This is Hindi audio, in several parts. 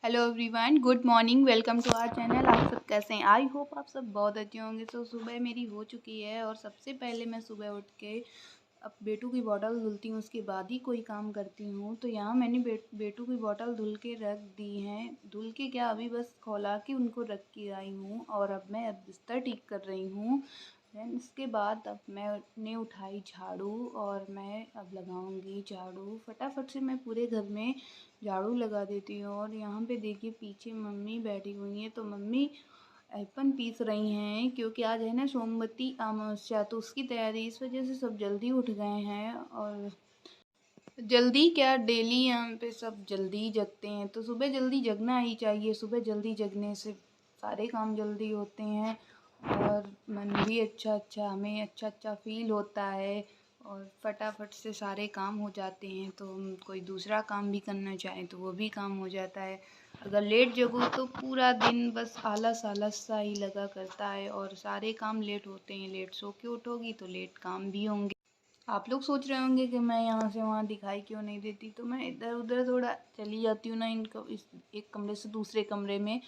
Hello everyone, good morning. Welcome to our channel. आप सब कैसे हैं? आई होप आप सब बहुत अच्छे होंगे। तो सुबह मेरी हो चुकी है और सबसे पहले मैं सुबह उठ के अब बेटू की बॉटल धुलती हूँ, उसके बाद ही कोई काम करती हूँ। तो यहाँ मैंने बेटू की बॉटल धुल के रख दी हैं। धुल के क्या, अभी बस खौला के उनको रख के आई हूँ और अब मैं बिस्तर ठीक कर रही हूँ। देन इसके बाद अब मैंने उठाई झाड़ू और मैं अब लगाऊंगी झाड़ू। फटाफट से मैं पूरे घर में झाड़ू लगा देती हूँ। और यहाँ पे देखिए पीछे मम्मी बैठी हुई हैं, तो मम्मी एप्पल पीस रही हैं क्योंकि आज है ना सोमवती अमावस्या, तो उसकी तैयारी, इस वजह से सब जल्दी उठ गए हैं। और जल्दी क्या, डेली यहाँ पे सब जल्दी जगते हैं, तो सुबह जल्दी जगना ही चाहिए। सुबह जल्दी जगने से सारे काम जल्दी होते हैं और मन भी अच्छा हमें अच्छा फील होता है और फटाफट से सारे काम हो जाते हैं। तो हम कोई दूसरा काम भी करना चाहें तो वो भी काम हो जाता है। अगर लेट जगो तो पूरा दिन बस आलस आलस सा ही लगा करता है और सारे काम लेट होते हैं। लेट सो के उठोगी तो लेट काम भी होंगे। आप लोग सोच रहे होंगे कि मैं यहाँ से वहाँ दिखाई क्यों नहीं देती, तो मैं इधर उधर थोड़ा चली जाती हूँ ना, इस एक कमरे से दूसरे कमरे में।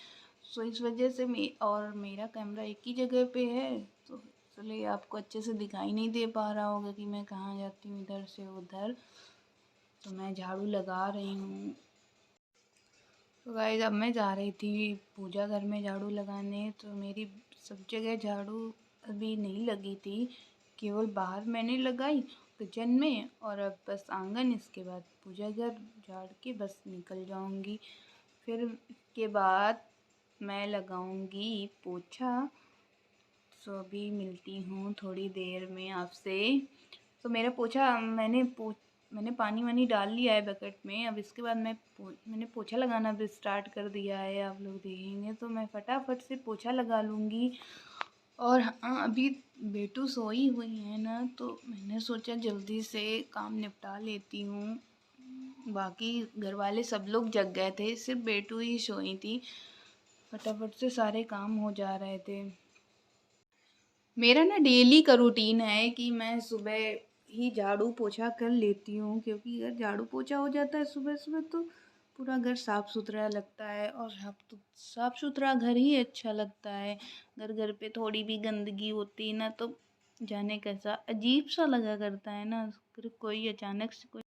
सो इस वजह से और मेरा कैमरा एक ही जगह पे है, तो इसलिए आपको अच्छे से दिखाई नहीं दे पा रहा होगा कि मैं कहाँ जाती हूँ इधर से उधर। तो मैं झाड़ू लगा रही हूँ। तो गाइस, अब मैं जा रही थी पूजा घर में झाड़ू लगाने, तो मेरी सब जगह झाड़ू अभी नहीं लगी थी, केवल बाहर मैंने लगाई किचन में और अब बस आंगन। इसके बाद पूजा घर झाड़ के बस निकल जाऊंगी। फिर इसके बाद मैं लगाऊंगी पोछा। तो अभी मिलती हूँ थोड़ी देर में आपसे। तो मेरा पोछा मैंने पानी वानी डाल लिया है बकेट में। अब इसके बाद मैंने पोछा लगाना भी स्टार्ट कर दिया है, आप लोग देखेंगे। तो मैं फटाफट से पोछा लगा लूँगी। और हाँ, अभी बेटू सोई हुई है ना, तो मैंने सोचा जल्दी से काम निपटा लेती हूँ। बाकी घर वाले सब लोग जग गए थे, सिर्फ बेटू ही सोई थी। फटाफट से सारे काम हो जा रहे थे। मेरा ना डेली का रूटीन है कि मैं सुबह ही झाड़ू पोछा कर लेती हूँ, क्योंकि अगर झाड़ू पोछा हो जाता है सुबह सुबह तो पूरा घर साफ़ सुथरा लगता है। और अब तो साफ़ सुथरा घर ही अच्छा लगता है। घर पे थोड़ी भी गंदगी होती है ना, तो जाने कैसा अजीब सा लगा करता है ना। फिर कोई अचानक से कोई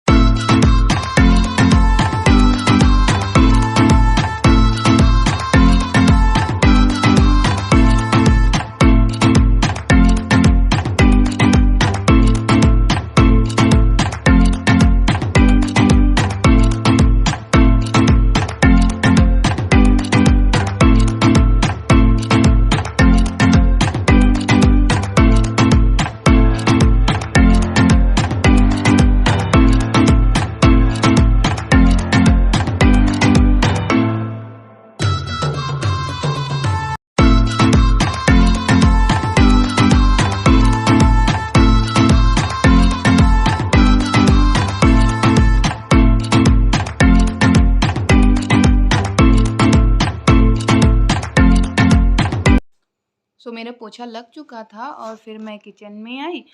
मेरा पोछा लग चुका था और फिर मैं किचन में आई,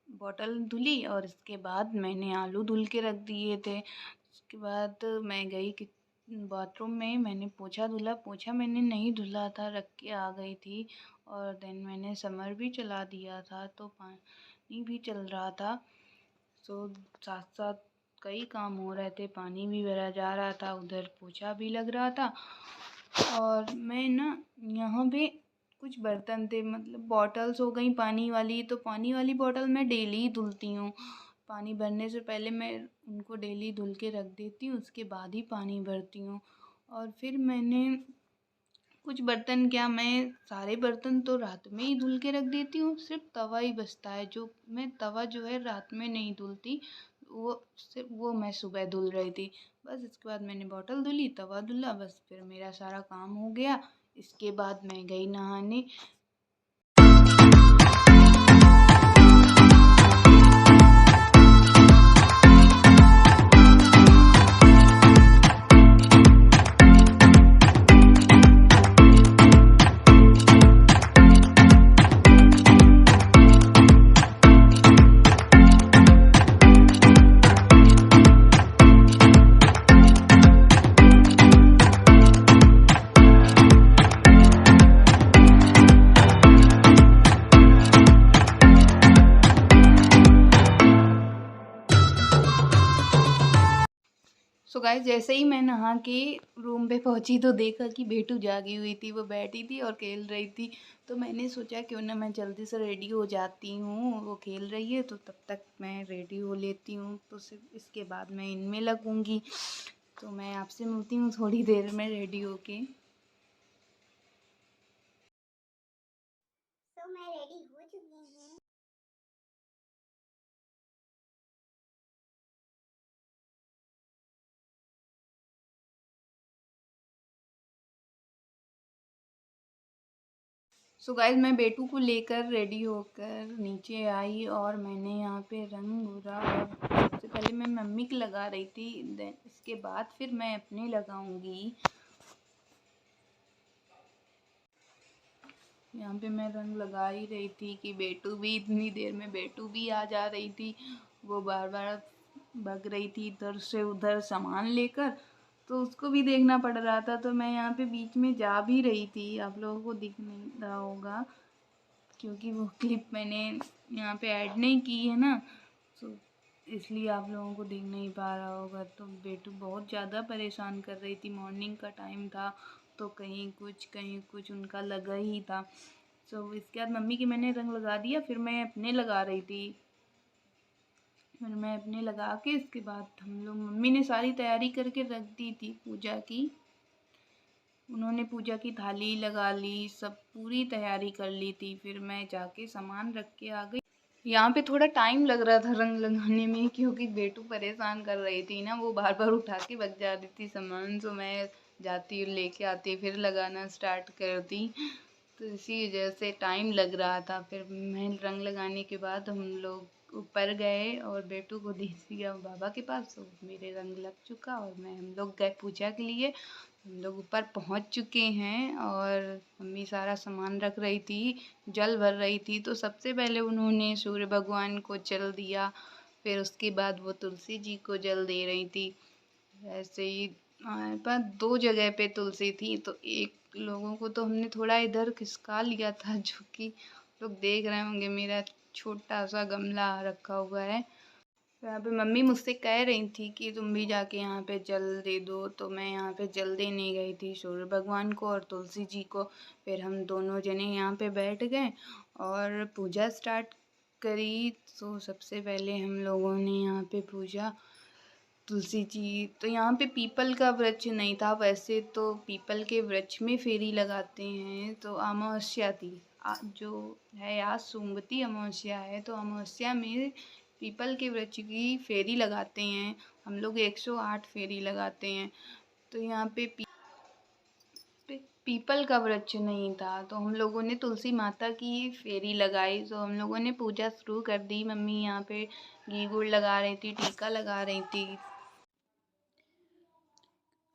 बॉटल धुली और इसके बाद मैंने आलू धुल के रख दिए थे। उसके बाद मैं गई कि बाथरूम में, मैंने पोछा धुला। पोछा मैंने नहीं धुला था, रख के आ गई थी। और देन मैंने समर भी चला दिया था, तो पानी भी चल रहा था। तो साथ साथ कई काम हो रहे थे, पानी भी भरा जा रहा था, उधर पोछा भी लग रहा था। और मैं ना यहाँ पे कुछ बर्तन थे, मतलब बॉटल्स हो गई पानी वाली, तो पानी वाली बॉटल मैं डेली ही धुलती हूँ। पानी भरने से पहले मैं उनको डेली धुल के रख देती हूँ, उसके बाद ही पानी भरती हूँ। और फिर मैंने कुछ बर्तन, क्या मैं सारे बर्तन तो रात में ही धुल के रख देती हूँ, सिर्फ तवा ही बचता है। जो मैं तवा जो है रात में नहीं धुलती, वो मैं सुबह धुल रही थी। बस इसके बाद मैंने बॉटल धुली, तवा धुला, बस फिर मेरा सारा काम हो गया। इसके बाद मैं गई नहाने। सो गाइस जैसे ही मैं नहा के रूम पे पहुंची तो देखा कि बेटू जागी हुई थी, वो बैठी थी और खेल रही थी। तो मैंने सोचा क्यों ना मैं जल्दी से रेडी हो जाती हूँ, वो खेल रही है तो तब तक मैं रेडी हो लेती हूँ, तो सिर्फ इसके बाद मैं इनमें लगूंगी। तो मैं आपसे मिलती हूँ थोड़ी देर में रेडी होके। तो मैं रेडी हो चुकी हूँ। सो गाइस मैं बेटू को लेकर रेडी होकर नीचे आई और मैंने यहाँ पे रंग भरा। और सबसे पहले मैं मम्मी की लगा रही थी, देन इसके बाद फिर मैं अपने लगाऊंगी। यहाँ पे मैं रंग लगा ही रही थी कि बेटू भी, इतनी देर में बेटू भी आ जा रही थी। वो बार बार भग रही थी इधर से उधर सामान लेकर, तो उसको भी देखना पड़ रहा था। तो मैं यहाँ पे बीच में जा भी रही थी, आप लोगों को दिख नहीं रहा होगा क्योंकि वो क्लिप मैंने यहाँ पे ऐड नहीं की है ना, तो इसलिए आप लोगों को दिख नहीं पा रहा होगा। तो बेटू बहुत ज़्यादा परेशान कर रही थी, मॉर्निंग का टाइम था तो कहीं कुछ उनका लगा ही था। सो इसके बाद मम्मी की मैंने रंग लगा दिया, फिर मैं अपने लगा रही थी। फिर मैं अपने लगा के इसके बाद हम लोग, मम्मी ने सारी तैयारी करके रख दी थी पूजा की। उन्होंने पूजा की थाली लगा ली, सब पूरी तैयारी कर ली थी। फिर मैं जाके सामान रख के आ गई। यहाँ पे थोड़ा टाइम लग रहा था रंग लगाने में क्योंकि बेटू परेशान कर रही थी ना, वो बार बार उठा के भग जा रही थी सामान। तो मैं जाती लेके आती फिर लगाना स्टार्ट करती, तो इसी वजह से टाइम लग रहा था। फिर मैं रंग लगाने के बाद हम लोग ऊपर गए और बेटू को दे दिया बाबा के पास, तो मेरे रंग लग चुका और हम लोग गए पूजा के लिए। हम लोग ऊपर पहुंच चुके हैं और मम्मी सारा सामान रख रही थी, जल भर रही थी। तो सबसे पहले उन्होंने सूर्य भगवान को जल दिया, फिर उसके बाद वो तुलसी जी को जल दे रही थी। ऐसे ही हमारे पास दो जगह पे तुलसी थी, तो एक लोगों को तो हमने थोड़ा इधर खिसका लिया था, जो कि लोग देख रहे होंगे मेरा छोटा सा गमला रखा हुआ है। तो यहाँ पे मम्मी मुझसे कह रही थी कि तुम भी जाके यहाँ पे जल दे दो, तो मैं यहाँ पे जल देने गई थी सूर्य भगवान को और तुलसी जी को। फिर हम दोनों जने यहाँ पे बैठ गए और पूजा स्टार्ट करी। तो सबसे पहले हम लोगों ने यहाँ पे पूजा तुलसी जी, तो यहाँ पे पीपल का वृक्ष नहीं था, वैसे तो पीपल के वृक्ष में फेरी लगाते हैं। तो अमावस्या थी, जो है आज सोमवती अमावस्या है, तो अमावस्या में पीपल के वृक्ष की फेरी लगाते हैं। हम लोग 108 फेरी लगाते हैं। तो यहाँ पे पीपल का वृक्ष नहीं था, तो हम लोगों ने तुलसी माता की फेरी लगाई। तो हम लोगों ने पूजा शुरू कर दी। मम्मी यहाँ पे घी गुड़ लगा रही थी, टीका लगा रही थी।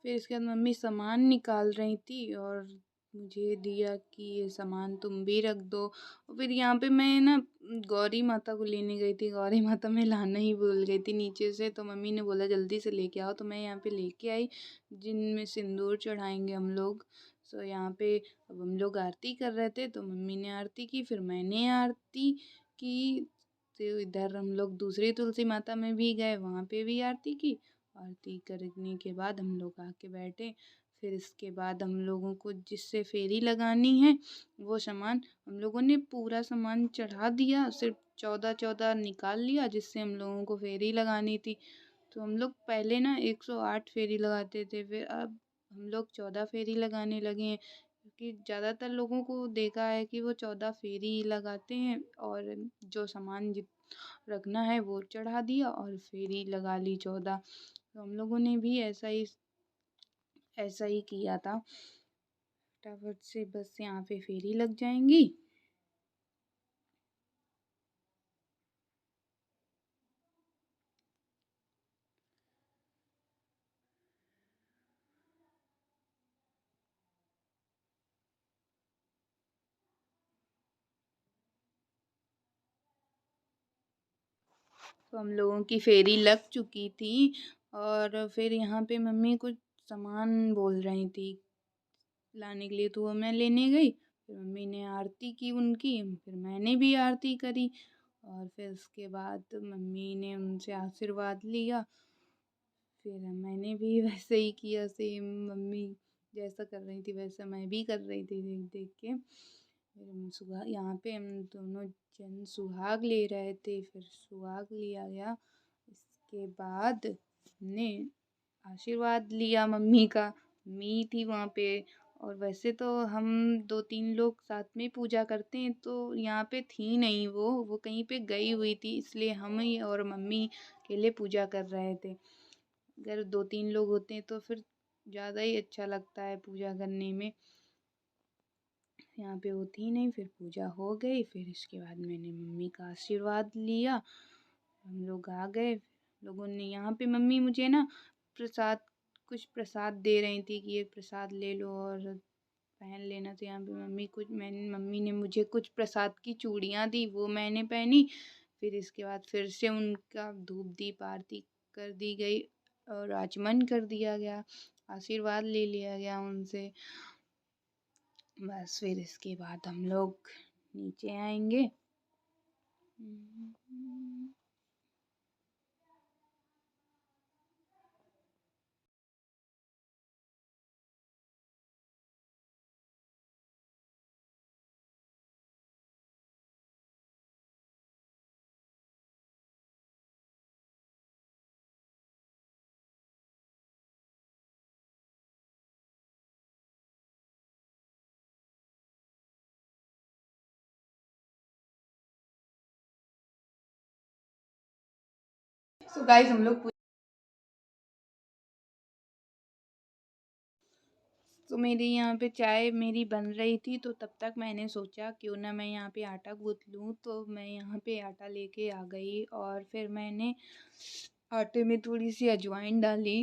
फिर इसके बाद मम्मी सामान निकाल रही थी और मुझे दिया कि ये सामान तुम भी रख दो। और फिर यहाँ पे मैं ना गौरी माता को लेने गई थी, गौरी माता मैं लाना ही भूल गई थी नीचे से। तो मम्मी ने बोला जल्दी से लेके आओ, तो मैं यहाँ पे लेके आई, जिनमें सिंदूर चढ़ाएंगे हम लोग। सो यहाँ पे अब हम लोग आरती कर रहे थे, तो मम्मी ने आरती की, फिर मैंने आरती की। तो इधर हम लोग दूसरी तुलसी माता में भी गए, वहाँ पे भी आरती की। आरती करने के बाद हम लोग आके बैठे। फिर इसके बाद हम लोगों को जिससे फेरी लगानी है वो सामान हम लोगों ने पूरा सामान चढ़ा दिया, सिर्फ 14 निकाल लिया जिससे हम लोगों को फेरी लगानी थी। तो हम लोग पहले ना 108 फेरी लगाते थे, फिर अब हम लोग 14 फेरी लगाने लगे हैं क्योंकि ज़्यादातर लोगों को देखा है कि वो 14 फेरी लगाते हैं और जो सामान रखना है वो चढ़ा दिया और फेरी लगा ली 14। तो हम लोगों ने भी ऐसा ही किया था। फटाफट से बस यहाँ पे फेरी लग जाएंगी। तो हम लोगों की फेरी लग चुकी थी और फिर यहाँ पे मम्मी कुछ सामान बोल रही थी लाने के लिए, तो वो मैं लेने गई। फिर मम्मी ने आरती की उनकी, फिर मैंने भी आरती करी और फिर उसके बाद मम्मी ने उनसे आशीर्वाद लिया। फिर मैंने भी वैसे ही किया, सेम मम्मी जैसा कर रही थी वैसा मैं भी कर रही थी देख देख के। फिर हम सुबह यहाँ पे हम दोनों जन सुहाग ले रहे थे, फिर सुहाग लिया गया। इसके बाद हमने आशीर्वाद लिया मम्मी का। मम्मी थी वहाँ पे, और वैसे तो हम 2-3 लोग साथ में पूजा करते हैं, तो यहाँ पे थी नहीं वो कहीं पे गई हुई थी, इसलिए हम ही और मम्मी अकेले पूजा कर रहे थे। अगर 2-3 लोग होते हैं तो फिर ज़्यादा ही अच्छा लगता है पूजा करने में। यहाँ पे वो थी नहीं, फिर पूजा हो गई। फिर इसके बाद मैंने मम्मी का आशीर्वाद लिया, हम लोग आ गए। लोगों ने यहाँ पे मम्मी मुझे ना प्रसाद कुछ प्रसाद दे रही थी कि ये प्रसाद ले लो और पहन लेना। तो यहाँ पे मम्मी ने मुझे कुछ प्रसाद की चूड़ियाँ दी, वो मैंने पहनी। फिर इसके बाद फिर से उनका धूप दीप आरती कर दी गई और आचमन कर दिया गया, आशीर्वाद ले लिया गया उनसे। बस फिर इसके बाद हम लोग नीचे आएंगे। सो गाइस हम लोग तो मेरी यहाँ पे चाय मेरी बन रही थी, तो तब तक मैंने सोचा क्यों ना मैं यहाँ पे आटा गूँथ लूँ। तो मैं यहाँ पे आटा लेके आ गई और फिर मैंने आटे में थोड़ी सी अजवाइन डाली।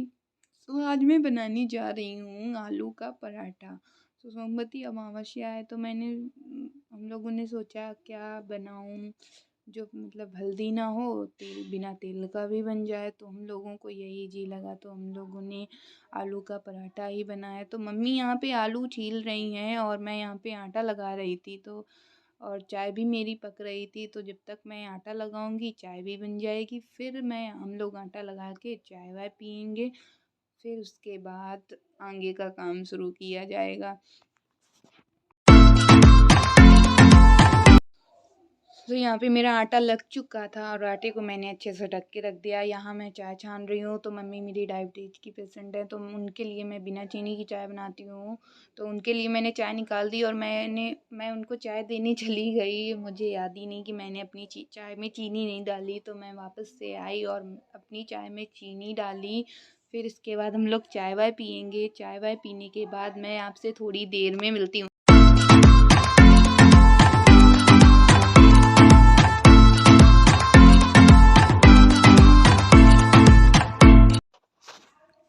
तो आज मैं बनाने जा रही हूँ आलू का पराठा। तो सोमवती अमावस्या है, तो हम लोगों ने सोचा क्या बनाऊँ जो मतलब हल्दी ना हो, बिना तेल का भी बन जाए। तो हम लोगों को यही जी लगा, तो हम लोगों ने आलू का पराठा ही बनाया। तो मम्मी यहाँ पे आलू छील रही हैं और मैं यहाँ पे आटा लगा रही थी, तो और चाय भी मेरी पक रही थी। तो जब तक मैं आटा लगाऊंगी चाय भी बन जाएगी, फिर हम लोग आटा लगा के चाय वाय पियेंगे। फिर उसके बाद आगे का काम शुरू किया जाएगा। तो यहाँ पे मेरा आटा लग चुका था और आटे को मैंने अच्छे से ढक के रख दिया। यहाँ मैं चाय छान रही हूँ। तो मम्मी मेरी डायबिटीज़ की पेशेंट है, तो उनके लिए मैं बिना चीनी की चाय बनाती हूँ। तो उनके लिए मैंने चाय निकाल दी और मैं उनको चाय देने चली गई। मुझे याद ही नहीं कि मैंने अपनी चाय में चीनी नहीं डाली। तो मैं वापस से आई और अपनी चाय में चीनी डाली। फिर इसके बाद हम लोग चाय वाय पियेंगे। चाय वाय पीने के बाद मैं आपसे थोड़ी देर में मिलती हूँ।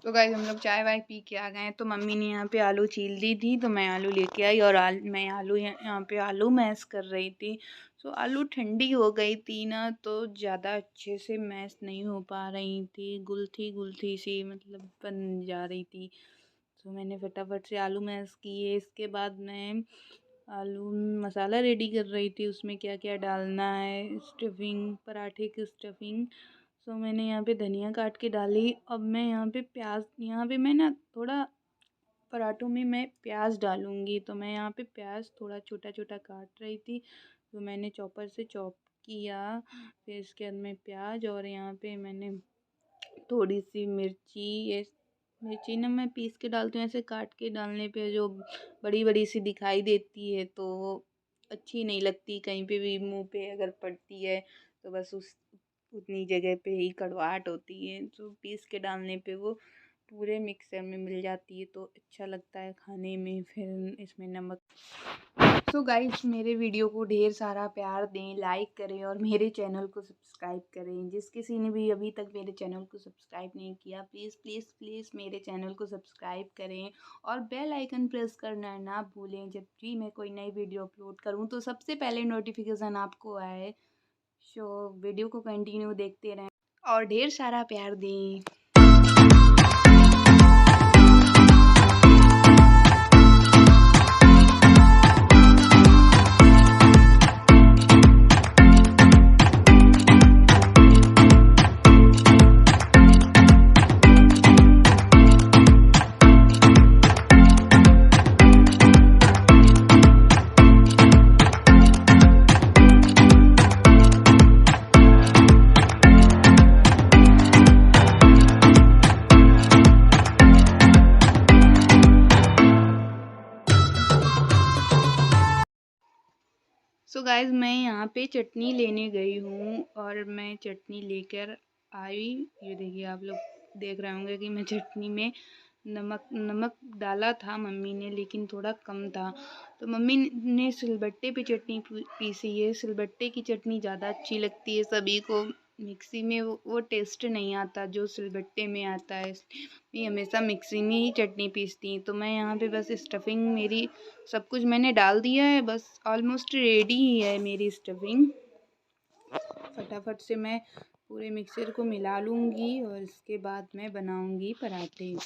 तो गाइस हम लोग चाय वाय पी के आ गए हैं। तो मम्मी ने यहाँ पे आलू छील दी थी, तो मैं आलू लेके आई और मैं यहाँ पे आलू मैश कर रही थी। तो आलू ठंडी हो गई थी ना, तो ज़्यादा अच्छे से मैश नहीं हो पा रही थी, गुलथी सी मतलब बन जा रही थी। तो मैंने फटाफट से आलू मैश किए। इसके बाद मैं आलू मसाला रेडी कर रही थी, उसमें क्या क्या डालना है, स्टफिंग, पराठे की स्टफिंग। तो मैंने यहाँ पे धनिया काट के डाली। अब मैं यहाँ पे मैं ना थोड़ा पराठों में मैं प्याज डालूँगी। तो मैं यहाँ पे प्याज थोड़ा छोटा छोटा काट रही थी, तो मैंने चॉपर से चॉप किया। फिर इसके बाद में प्याज और यहाँ पे मैंने थोड़ी सी मिर्ची ना मैं पीस के डालती हूँ। ऐसे काट के डालने पे जो बड़ी बड़ी सी दिखाई देती है तो वो अच्छी नहीं लगती, कहीं पे भी मुंह पे अगर पड़ती है तो बस उतनी जगह पे ही कड़वाहट होती है। तो पीस के डालने पे वो पूरे मिक्सर में मिल जाती है तो अच्छा लगता है खाने में। फिर इसमें नमक। सो गाइस मेरे वीडियो को ढेर सारा प्यार दें, लाइक करें और मेरे चैनल को सब्सक्राइब करें। जिस किसी ने भी अभी तक मेरे चैनल को सब्सक्राइब नहीं किया, प्लीज़ प्लीज़ प्लीज़ मेरे चैनल को सब्सक्राइब करें और बेल आइकन प्रेस करना ना भूलें। जब भी मैं कोई नई वीडियो अपलोड करूं तो सबसे पहले नोटिफिकेशन आपको आए। सो वीडियो को कंटिन्यू देखते रहें और ढेर सारा प्यार दें। गाइस मैं यहाँ पे चटनी लेने गई हूँ और मैं चटनी लेकर आई। ये देखिए, आप लोग देख रहे होंगे कि मैं चटनी में नमक डाला था मम्मी ने, लेकिन थोड़ा कम था। तो मम्मी ने सिलबट्टे पे चटनी पीसी है। सिलबट्टे की चटनी ज़्यादा अच्छी लगती है सभी को। मिक्सी में वो टेस्ट नहीं आता जो सिलबट्टे में आता है। मम्मी हमेशा मिक्सी में ही चटनी पीसती हैं। तो मैं यहाँ पे बस स्टफिंग मेरी सब कुछ मैंने डाल दिया है, बस ऑलमोस्ट रेडी ही है मेरी स्टफिंग। फटाफट से मैं पूरे मिक्सर को मिला लूँगी और इसके बाद मैं बनाऊँगी पराठे।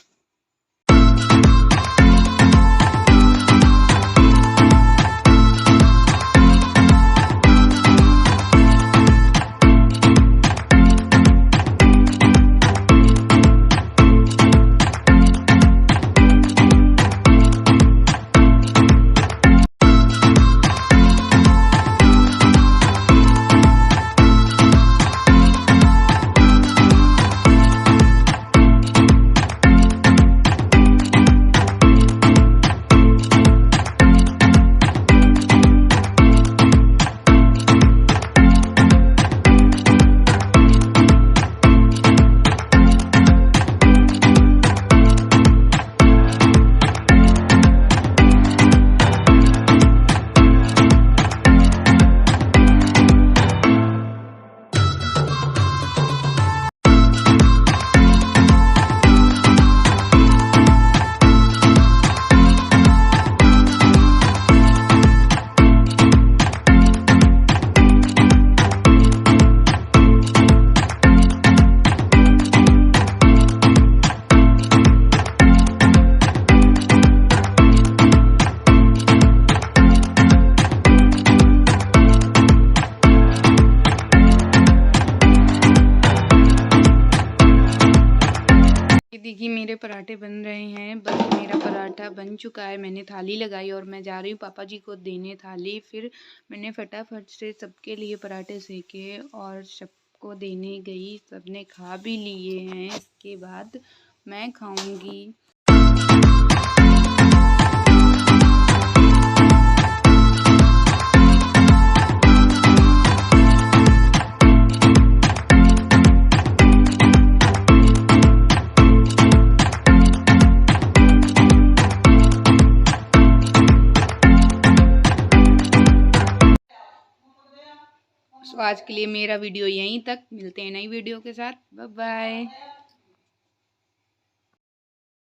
देखिए मेरे पराठे बन रहे हैं। बस मेरा पराठा बन चुका है। मैंने थाली लगाई और मैं जा रही हूँ पापा जी को देने थाली। फिर मैंने फटाफट से सबके लिए पराठे सेके और सबको देने गई। सबने खा भी लिए हैं। इसके बाद मैं खाऊंगी। तो आज के लिए मेरा वीडियो यहीं तक। मिलते हैं नई वीडियो के साथ। Bye bye.